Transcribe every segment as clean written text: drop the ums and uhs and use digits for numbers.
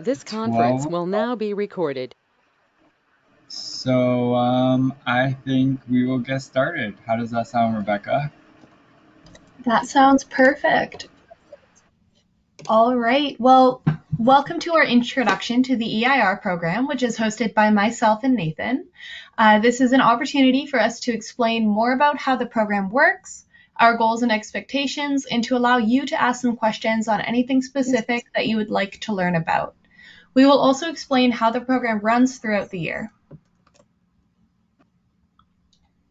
This conference 12. will now be recorded. So I think we will get started. How does that sound, Rebecca? That sounds perfect. All right. Well, welcome to our introduction to the EIR program, which is hosted by myself and Nathan. This is an opportunity for us to explain more about how the program works, our goals and expectations, and to allow you to ask some questions on anything specific that you would like to learn about. We will also explain how the program runs throughout the year.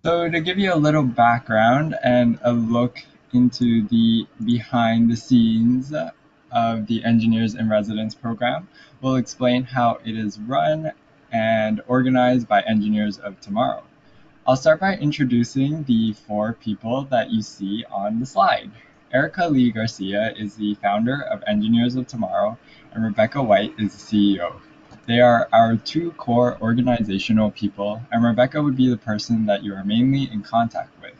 So to give you a little background and a look into the behind the scenes of the Engineers in Residence program, we'll explain how it is run and organized by Engineers of Tomorrow. I'll start by introducing the four people that you see on the slide. Erica Lee Garcia is the founder of Engineers of Tomorrow, and Rebecca White is the CEO. They are our two core organizational people, and Rebecca would be the person that you are mainly in contact with.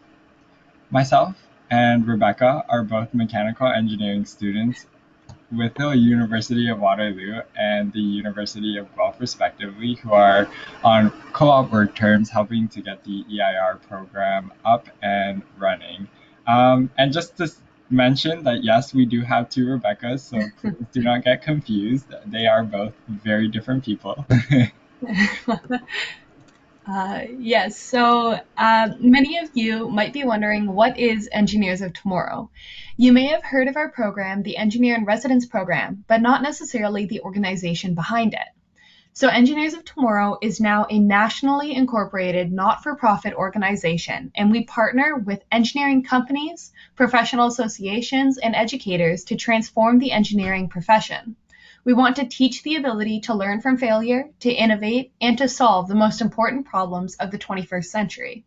Myself and Rebecca are both mechanical engineering students with the University of Waterloo and the University of Guelph respectively, who are on co-op work terms helping to get the EIR program up and running. And just to mention that yes, we do have two Rebeccas, so please do not get confused. They are both very different people. Yes, so many of you might be wondering, what is Engineers of Tomorrow? You may have heard of our program, the Engineer in Residence program, but not necessarily the organization behind it. So Engineers of Tomorrow is now a nationally incorporated not-for-profit organization, and we partner with engineering companies, professional associations, and educators to transform the engineering profession. We want to teach the ability to learn from failure, to innovate, and to solve the most important problems of the 21st century.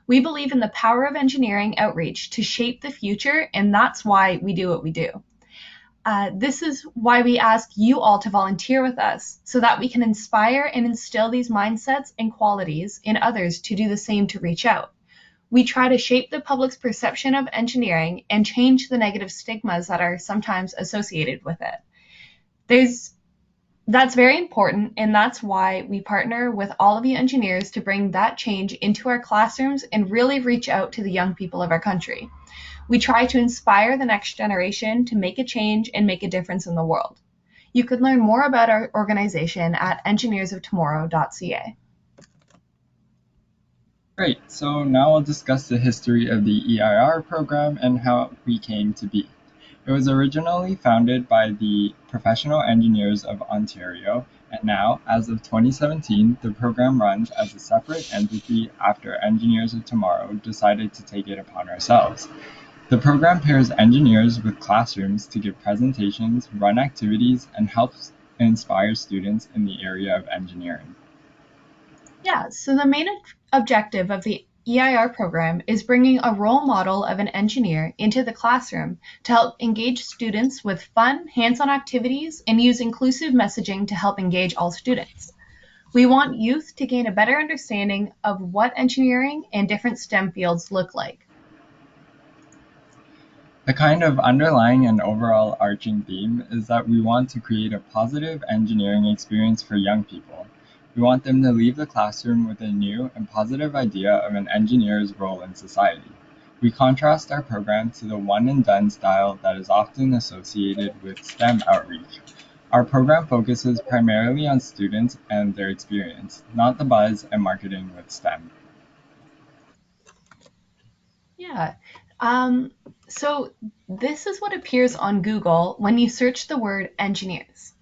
We believe in the power of engineering outreach to shape the future, and that's why we do what we do. This is why we ask you all to volunteer with us, so that we can inspire and instill these mindsets and qualities in others to do the same, to reach out. We try to shape the public's perception of engineering and change the negative stigmas that are sometimes associated with it. That's very important, and that's why we partner with all of you engineers to bring that change into our classrooms and really reach out to the young people of our country. We try to inspire the next generation to make a change and make a difference in the world. You can learn more about our organization at engineersoftomorrow.ca. Great, so now we'll discuss the history of the EIR program and how we came to be. It was originally founded by the Professional Engineers of Ontario, and now, as of 2017, the program runs as a separate entity after Engineers of Tomorrow decided to take it upon ourselves. The program pairs engineers with classrooms to give presentations, run activities, and helps inspire students in the area of engineering. Yeah, so the main objective of the EIR program is bringing a role model of an engineer into the classroom to help engage students with fun, hands-on activities and use inclusive messaging to help engage all students. We want youth to gain a better understanding of what engineering and different STEM fields look like. The kind of underlying and overall arching theme is that we want to create a positive engineering experience for young people. We want them to leave the classroom with a new and positive idea of an engineer's role in society. We contrast our program to the one-and-done style that is often associated with STEM outreach. Our program focuses primarily on students and their experience, not the buzz and marketing with STEM. Yeah. So this is what appears on Google when you search the word engineers.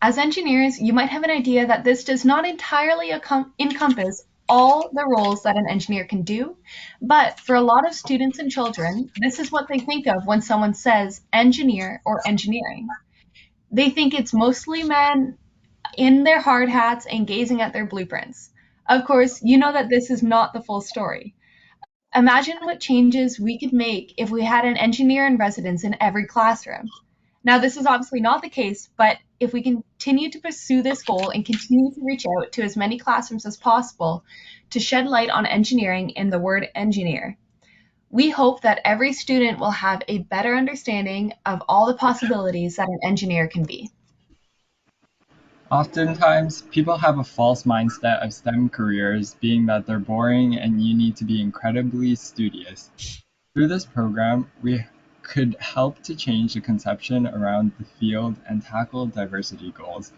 As engineers, you might have an idea that this does not entirely encompass all the roles that an engineer can do, but for a lot of students and children, this is what they think of when someone says engineer or engineering. They think it's mostly men in their hard hats and gazing at their blueprints. Of course, you know that this is not the full story. Imagine what changes we could make if we had an engineer in residence in every classroom. Now, this is obviously not the case, but if we continue to pursue this goal and continue to reach out to as many classrooms as possible to shed light on engineering and the word engineer, we hope that every student will have a better understanding of all the possibilities that an engineer can be. Oftentimes, people have a false mindset of STEM careers being that they're boring and you need to be incredibly studious. Through this program, we could help to change the conception around the field and tackle diversity goals.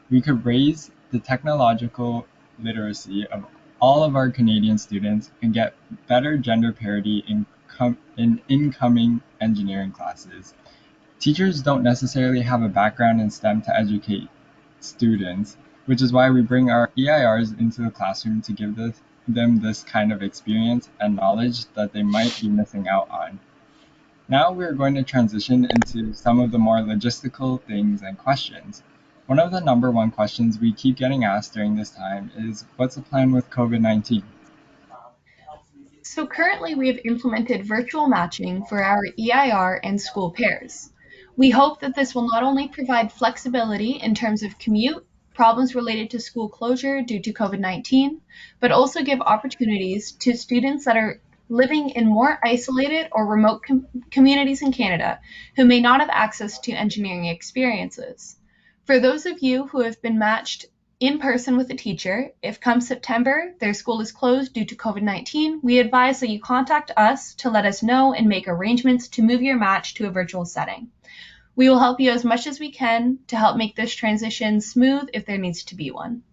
We could raise the technological literacy of all of our Canadian students and get better gender parity in incoming engineering classes. Teachers don't necessarily have a background in STEM to educate students, which is why we bring our EIRs into the classroom to give them this kind of experience and knowledge that they might be missing out on. Now we're going to transition into some of the more logistical things and questions. One of the number one questions we keep getting asked during this time is, what's the plan with COVID-19? So currently we have implemented virtual matching for our EIR and school pairs. We hope that this will not only provide flexibility in terms of commute, problems related to school closure due to COVID-19, but also give opportunities to students that are living in more isolated or remote communities in Canada who may not have access to engineering experiences. For those of you who have been matched in person with a teacher, if come September their school is closed due to COVID-19, we advise that you contact us to let us know and make arrangements to move your match to a virtual setting. We will help you as much as we can to help make this transition smooth if there needs to be one.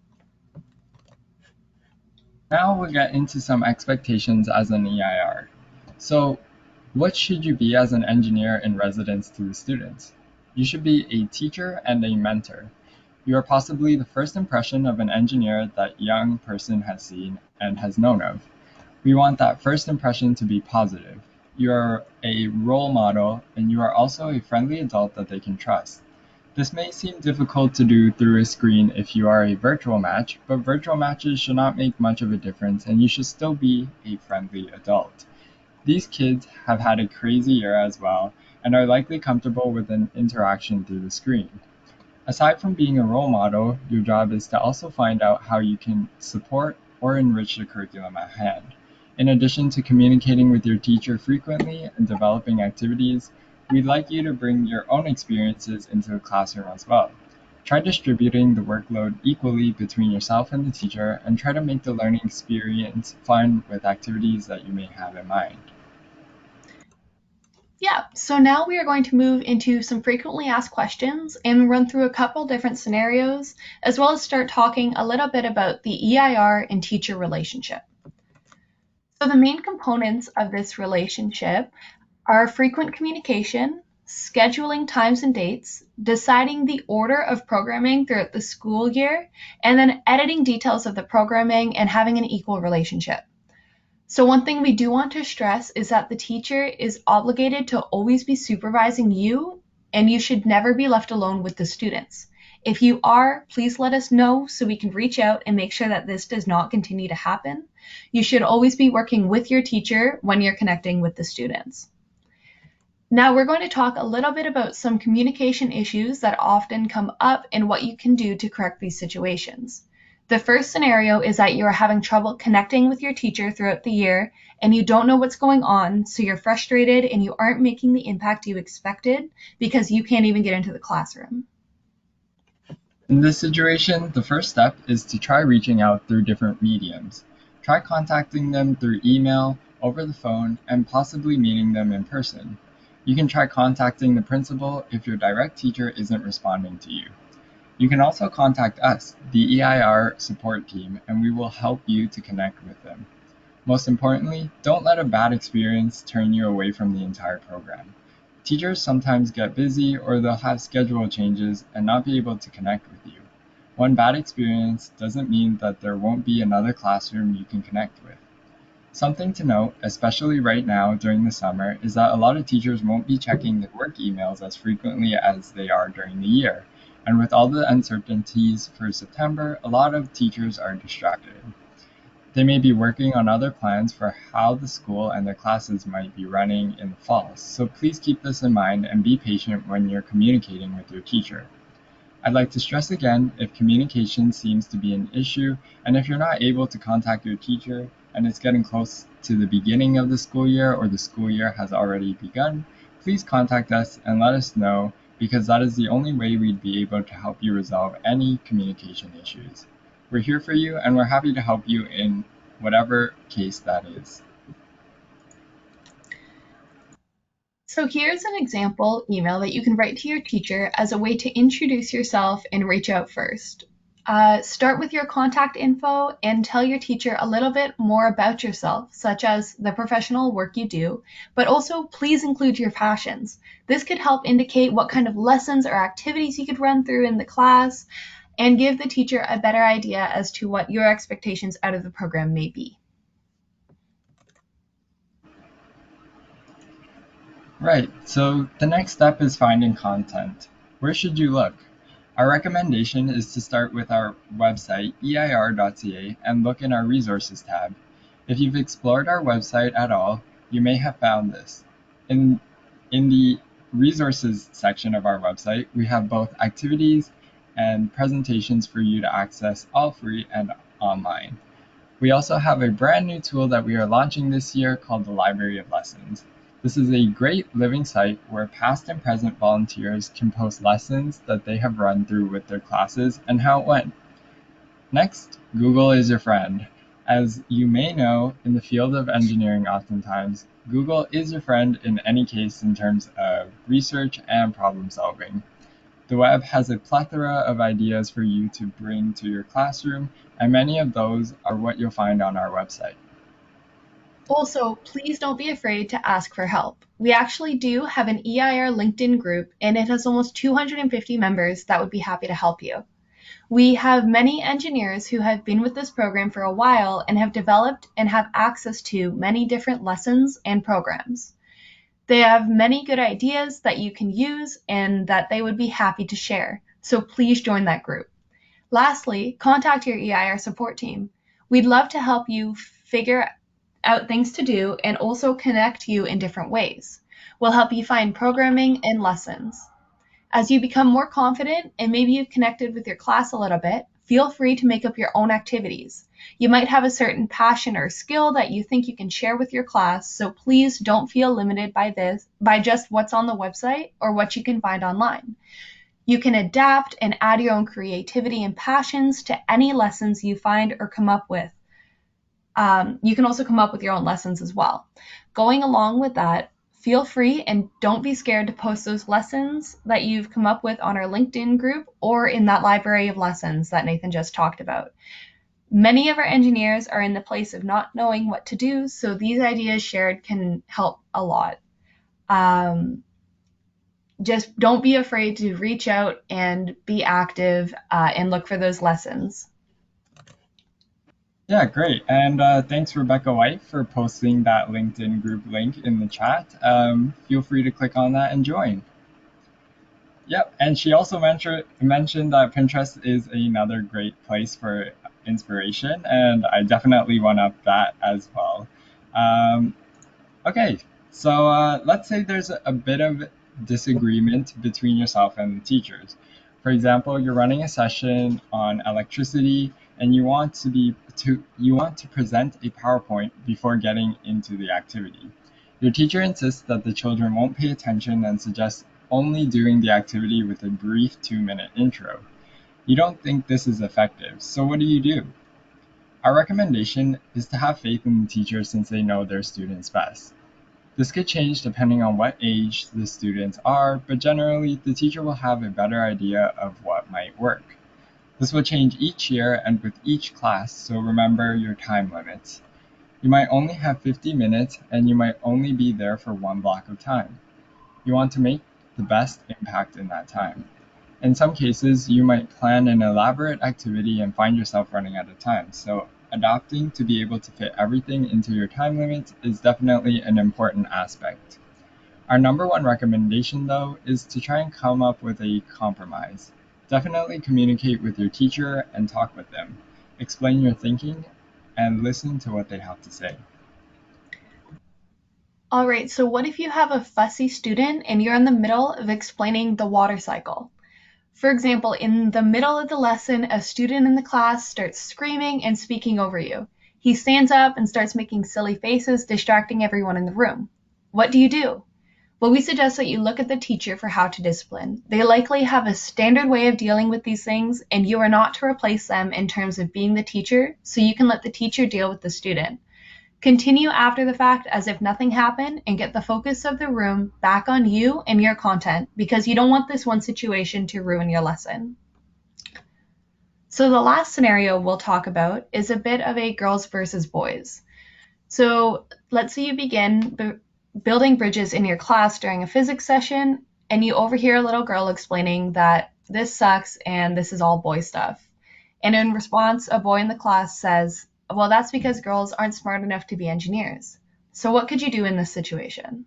Now we'll get into some expectations as an EIR. So, what should you be as an engineer in residence to the students? You should be a teacher and a mentor. You are possibly the first impression of an engineer that young person has seen and has known of. We want that first impression to be positive. You are a role model and you are also a friendly adult that they can trust. This may seem difficult to do through a screen if you are a virtual match, but virtual matches should not make much of a difference and you should still be a friendly adult. These kids have had a crazy year as well and are likely comfortable with an interaction through the screen. Aside from being a role model, your job is to also find out how you can support or enrich the curriculum at hand. In addition to communicating with your teacher frequently and developing activities, we'd like you to bring your own experiences into the classroom as well. Try distributing the workload equally between yourself and the teacher, and try to make the learning experience fun with activities that you may have in mind. Yeah, so now we are going to move into some frequently asked questions and run through a couple different scenarios, as well as start talking a little bit about the EIR and teacher relationship. So the main components of this relationship are frequent communication, scheduling times and dates, deciding the order of programming throughout the school year, and then editing details of the programming and having an equal relationship. So one thing we do want to stress is that the teacher is obligated to always be supervising you, and you should never be left alone with the students. If you are, please let us know so we can reach out and make sure that this does not continue to happen. You should always be working with your teacher when you're connecting with the students. Now we're going to talk a little bit about some communication issues that often come up and what you can do to correct these situations. The first scenario is that you are having trouble connecting with your teacher throughout the year and you don't know what's going on, so you're frustrated and you aren't making the impact you expected because you can't even get into the classroom. In this situation, the first step is to try reaching out through different mediums. Try contacting them through email, over the phone, and possibly meeting them in person. You can try contacting the principal if your direct teacher isn't responding to you. You can also contact us, the EIR support team, and we will help you to connect with them. Most importantly, don't let a bad experience turn you away from the entire program. Teachers sometimes get busy or they'll have schedule changes and not be able to connect with you. One bad experience doesn't mean that there won't be another classroom you can connect with. Something to note, especially right now during the summer, is that a lot of teachers won't be checking their work emails as frequently as they are during the year. And with all the uncertainties for September, a lot of teachers are distracted. They may be working on other plans for how the school and their classes might be running in the fall, so please keep this in mind and be patient when you're communicating with your teacher. I'd like to stress again, if communication seems to be an issue, and if you're not able to contact your teacher, and it's getting close to the beginning of the school year or the school year has already begun, please contact us and let us know because that is the only way we'd be able to help you resolve any communication issues. We're here for you, and we're happy to help you in whatever case that is. So here's an example email that you can write to your teacher as a way to introduce yourself and reach out first. Start with your contact info and tell your teacher a little bit more about yourself, such as the professional work you do, but also please include your passions. This could help indicate what kind of lessons or activities you could run through in the class and give the teacher a better idea as to what your expectations out of the program may be. Right, so the next step is finding content. Where should you look? Our recommendation is to start with our website, EIR.ca, and look in our Resources tab. If you've explored our website at all, you may have found this. In the Resources section of our website, we have both activities and presentations for you to access, all free and online. We also have a brand new tool that we are launching this year called the Library of Lessons. This is a great living site where past and present volunteers can post lessons that they have run through with their classes and how it went. Next, Google is your friend. As you may know, in the field of engineering oftentimes, Google is your friend in any case in terms of research and problem solving. The web has a plethora of ideas for you to bring to your classroom, and many of those are what you'll find on our website. Also, please don't be afraid to ask for help. We actually do have an EIR LinkedIn group, and it has almost 250 members that would be happy to help you. We have many engineers who have been with this program for a while and have developed and have access to many different lessons and programs. They have many good ideas that you can use and that they would be happy to share, so please join that group. Lastly, contact your EIR support team. We'd love to help you figure out things to do and also connect you in different ways. We'll help you find programming and lessons. As you become more confident and maybe you've connected with your class a little bit, feel free to make up your own activities. You might have a certain passion or skill that you think you can share with your class, so please don't feel limited by just what's on the website or what you can find online. You can adapt and add your own creativity and passions to any lessons you find or come up with. You can also come up with your own lessons as well. Going along with that, feel free and don't be scared to post those lessons that you've come up with on our LinkedIn group or in that library of lessons that Nathan just talked about. Many of our engineers are in the place of not knowing what to do, so these ideas shared can help a lot. Just don't be afraid to reach out and be active and look for those lessons. Yeah, great. And thanks, Rebecca White, for posting that LinkedIn group link in the chat. Feel free to click on that and join. Yep, and she also mentioned that Pinterest is another great place for inspiration, and I definitely one-up that as well. Okay, so let's say there's a bit of disagreement between yourself and the teachers. For example, you're running a session on electricity and you want to present a PowerPoint before getting into the activity. Your teacher insists that the children won't pay attention and suggests only doing the activity with a brief 2-minute intro. You don't think this is effective, so what do? Our recommendation is to have faith in the teacher since they know their students best. This could change depending on what age the students are, but generally the teacher will have a better idea of what might work. This will change each year and with each class, so remember your time limits. You might only have 50 minutes and you might only be there for one block of time. You want to make the best impact in that time. In some cases, you might plan an elaborate activity and find yourself running out of time, so adapting to be able to fit everything into your time limits is definitely an important aspect. Our number one recommendation, though, is to try and come up with a compromise. Definitely communicate with your teacher and talk with them. Explain your thinking and listen to what they have to say. All right, so what if you have a fussy student and you're in the middle of explaining the water cycle? For example, in the middle of the lesson, a student in the class starts screaming and speaking over you. He stands up and starts making silly faces, distracting everyone in the room. What do? but we suggest that you look at the teacher for how to discipline. They likely have a standard way of dealing with these things, and you are not to replace them in terms of being the teacher, so you can let the teacher deal with the student. Continue after the fact as if nothing happened and get the focus of the room back on you and your content, because you don't want this one situation to ruin your lesson. So the last scenario we'll talk about is a bit of a girls versus boys. So let's say you begin building bridges in your class during a physics session, and you overhear a little girl explaining that this sucks and this is all boy stuff. And in response, a boy in the class says, well, that's because girls aren't smart enough to be engineers. So what could you do in this situation?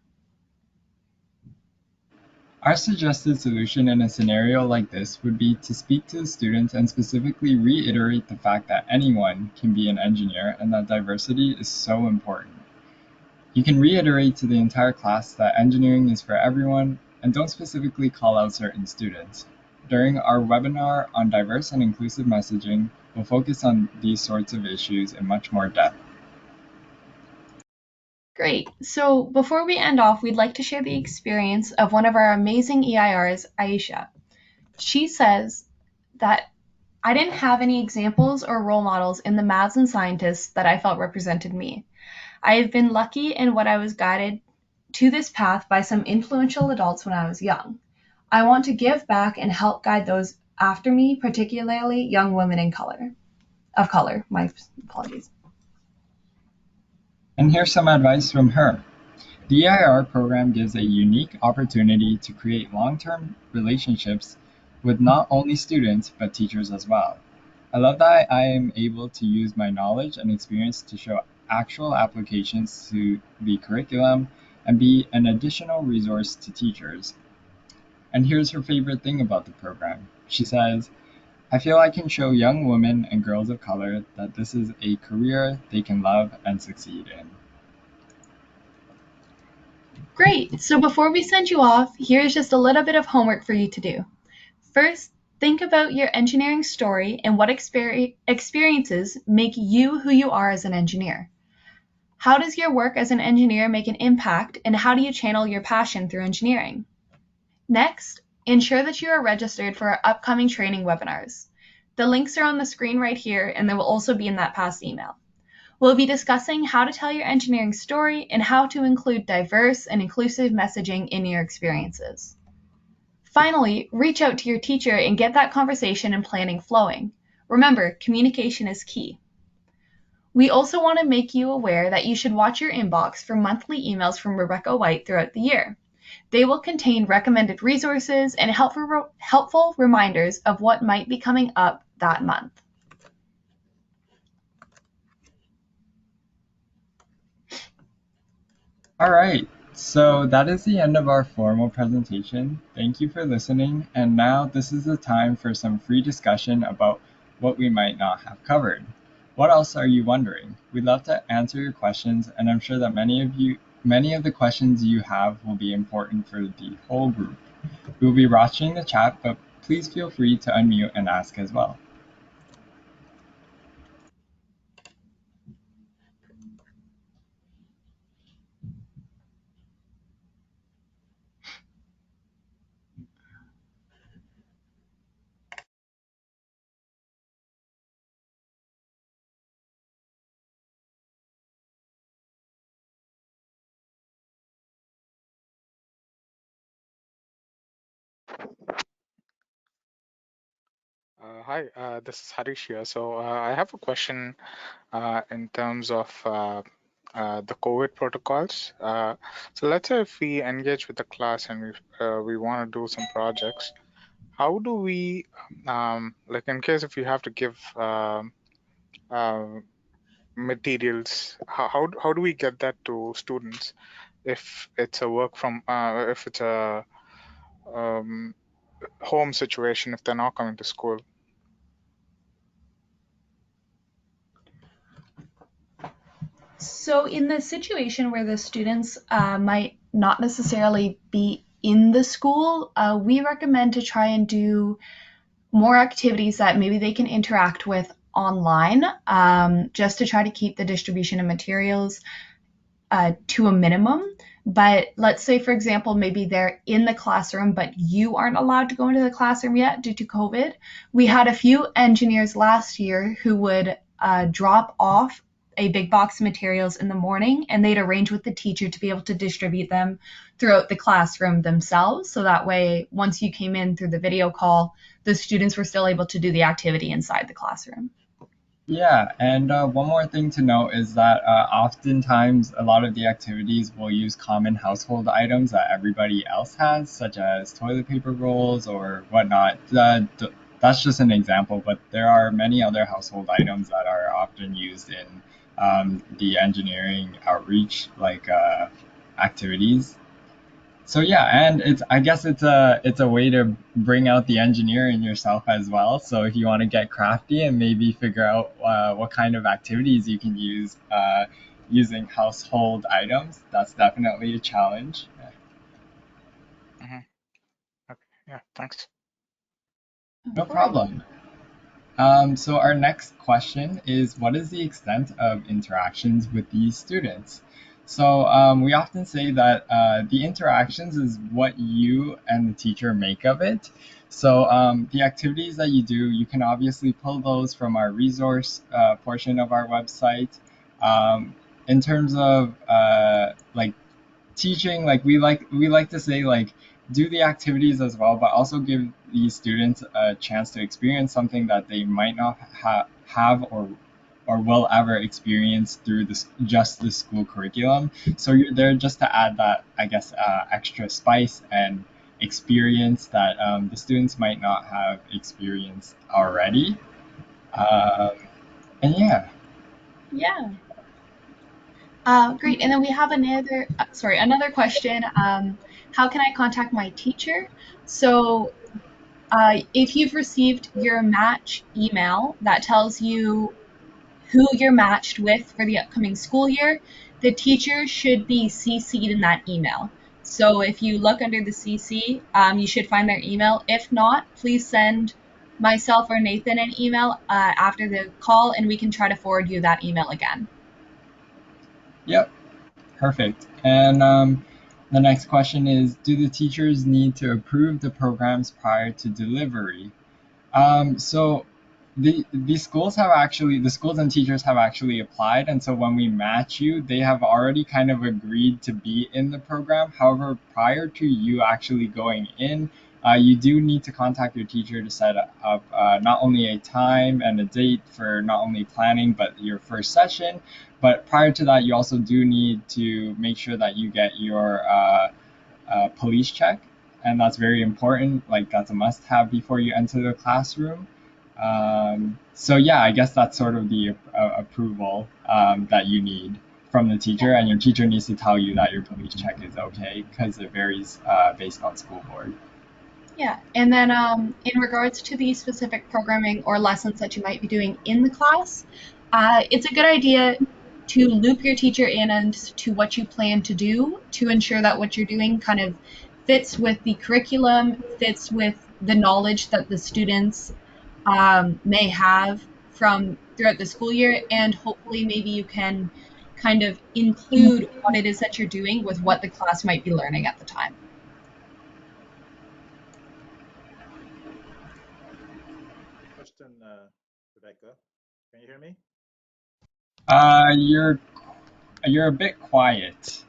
Our suggested solution in a scenario like this would be to speak to the students and specifically reiterate the fact that anyone can be an engineer and that diversity is so important. You can reiterate to the entire class that engineering is for everyone and don't specifically call out certain students. During our webinar on diverse and inclusive messaging, we'll focus on these sorts of issues in much more depth. Great. So before we end off, we'd like to share the experience of one of our amazing EIRs, Aisha. She says that I didn't have any examples or role models in the maths and scientists that I felt represented me. I have been lucky in what I was guided to this path by some influential adults when I was young. I want to give back and help guide those after me, particularly young women of color. My apologies. And here's some advice from her. The EIR program gives a unique opportunity to create long-term relationships with not only students, but teachers as well. I love that I am able to use my knowledge and experience to show actual applications to the curriculum and be an additional resource to teachers. And here's her favorite thing about the program. She says, I feel I can show young women and girls of color that this is a career they can love and succeed in. Great. So before we send you off, here's just a little bit of homework for you to do. First, think about your engineering story and what experiences make you who you are as an engineer. How does your work as an engineer make an impact, and how do you channel your passion through engineering? Next, ensure that you are registered for our upcoming training webinars. The links are on the screen right here, and they will also be in that past email. We'll be discussing how to tell your engineering story and how to include diverse and inclusive messaging in your experiences. Finally, reach out to your teacher and get that conversation and planning flowing. Remember, communication is key. We also want to make you aware that you should watch your inbox for monthly emails from Rebecca White throughout the year. They will contain recommended resources and helpful reminders of what might be coming up that month. All right, so that is the end of our formal presentation. Thank you for listening, and now this is the time for some free discussion about what we might not have covered. What else are you wondering? We'd love to answer your questions, and I'm sure that many of the questions you have will be important for the whole group. We will be watching the chat, but please feel free to unmute and ask as well. Hi, this is Harish here. So I have a question in terms of the COVID protocols. So let's say if we engage with the class and we want to do some projects, how do we, like in case if you have to give uh, materials, how do we get that to students if it's a if it's a um, home situation, if they're not coming to school? So in the situation where the students might not necessarily be in the school, we recommend to try and do more activities that maybe they can interact with online, just to try to keep the distribution of materials to a minimum. But let's say, for example, maybe they're in the classroom, but you aren't allowed to go into the classroom yet due to COVID. We had a few engineers last year who would drop off a big box of materials in the morning, and they'd arrange with the teacher to be able to distribute them throughout the classroom themselves. So that way, once you came in through the video call, the students were still able to do the activity inside the classroom. Yeah, and one more thing to note is that oftentimes a lot of the activities will use common household items that everybody else has, such as toilet paper rolls or whatnot. That's just an example, but there are many other household items that are often used in the engineering outreach like activities. So yeah, and I guess it's a way to bring out the engineer in yourself as well. So if you want to get crafty and maybe figure out what kind of activities you can use using household items, that's definitely a challenge. Mm-hmm. Okay. Yeah. Thanks. No problem. So our next question is, what is the extent of interactions with these students? So we often say that the interactions is what you and the teacher make of it. So the activities that you do, you can obviously pull those from our resource portion of our website. In terms of like teaching, like we like to say, like, do the activities as well, but also give these students a chance to experience something that they might not have or will ever experience through just the school curriculum. So you're there just to add that, I guess, extra spice and experience that the students might not have experienced already. um, and yeah. Yeah. Great. And then we have another question. How can I contact my teacher? So if you've received your match email that tells you who you're matched with for the upcoming school year, the teacher should be CC'd in that email. So if you look under the CC, you should find their email. If not, please send myself or Nathan an email after the call, and we can try to forward you that email again. Yep. Perfect. And the next question is, do the teachers need to approve the programs prior to delivery? So the schools and teachers have actually applied, and so when we match you, they have already kind of agreed to be in the program. However, prior to you actually going in, you do need to contact your teacher to set up not only a time and a date for not only planning but your first session. But prior to that, you also do need to make sure that you get your police check, and that's very important. Like, that's a must-have before you enter the classroom. So yeah, I guess that's sort of the approval that you need from the teacher, and your teacher needs to tell you that your police check is okay because it varies based on school board. Yeah, and then in regards to the specific programming or lessons that you might be doing in the class, it's a good idea to loop your teacher in and to what you plan to do to ensure that what you're doing kind of fits with the curriculum, fits with the knowledge that the students may have from throughout the school year, and hopefully maybe you can kind of include what it is that you're doing with what the class might be learning at the time. Question, Rebecca. Can you hear me? You're a bit quiet.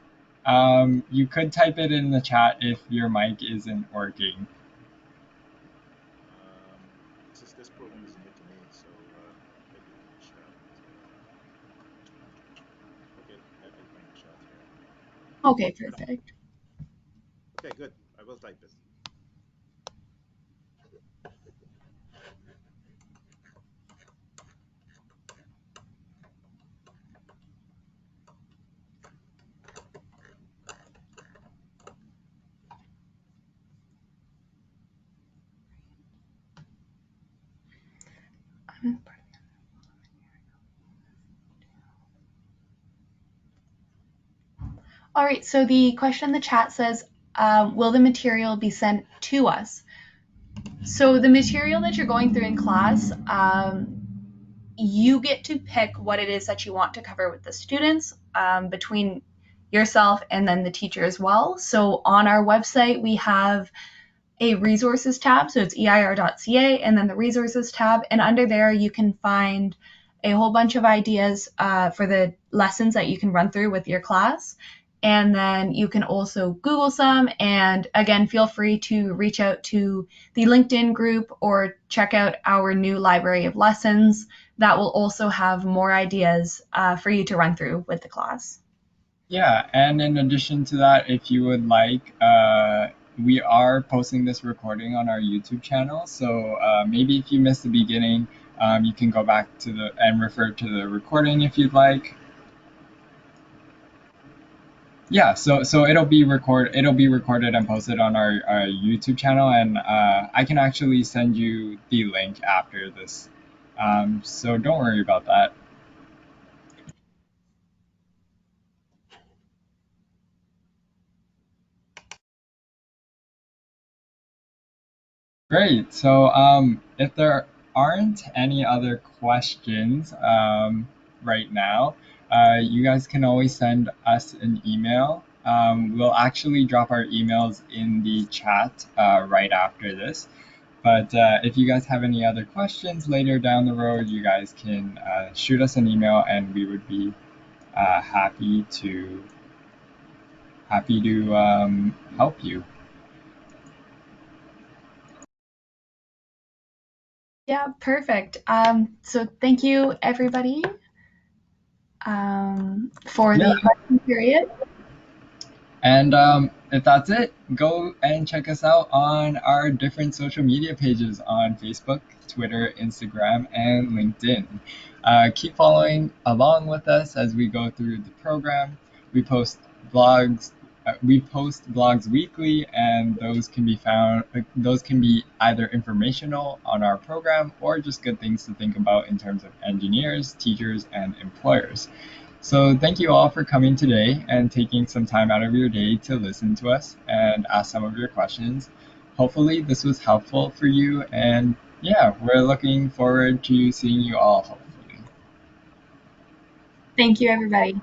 You could type it in the chat if your mic isn't working. This program is new to me, so I'll type it in the chat. Okay, I find the chat here. Okay, perfect. Okay, good. I will type it. All right, so the question in the chat says, will the material be sent to us? So the material that you're going through in class, you get to pick what it is that you want to cover with the students between yourself and then the teacher as well. So on our website, we have a resources tab. So it's EIR.ca and then the resources tab. And under there, you can find a whole bunch of ideas for the lessons that you can run through with your class. And then you can also Google some. And again, feel free to reach out to the LinkedIn group or check out our new library of lessons that will also have more ideas for you to run through with the class. Yeah, and in addition to that, if you would like, we are posting this recording on our YouTube channel. So maybe if you missed the beginning, you can go back to the and refer to the recording if you'd like. Yeah, so it'll be recorded and posted on our YouTube channel, and I can actually send you the link after this. So don't worry about that. Great. So if there aren't any other questions right now, you guys can always send us an email. We'll actually drop our emails in the chat right after this. But if you guys have any other questions later down the road, you guys can shoot us an email, and we would be happy to help you. Yeah, perfect. So thank you, everybody, for the question period. And if that's it, go and check us out on our different social media pages on Facebook, Twitter, Instagram, and LinkedIn. Keep following along with us as we go through the program. We post blogs. We post blogs weekly, and those can be found. Those can be either informational on our program or just good things to think about in terms of engineers, teachers, and employers. So thank you all for coming today and taking some time out of your day to listen to us and ask some of your questions. Hopefully this was helpful for you, and yeah, we're looking forward to seeing you all hopefully. Thank you, everybody.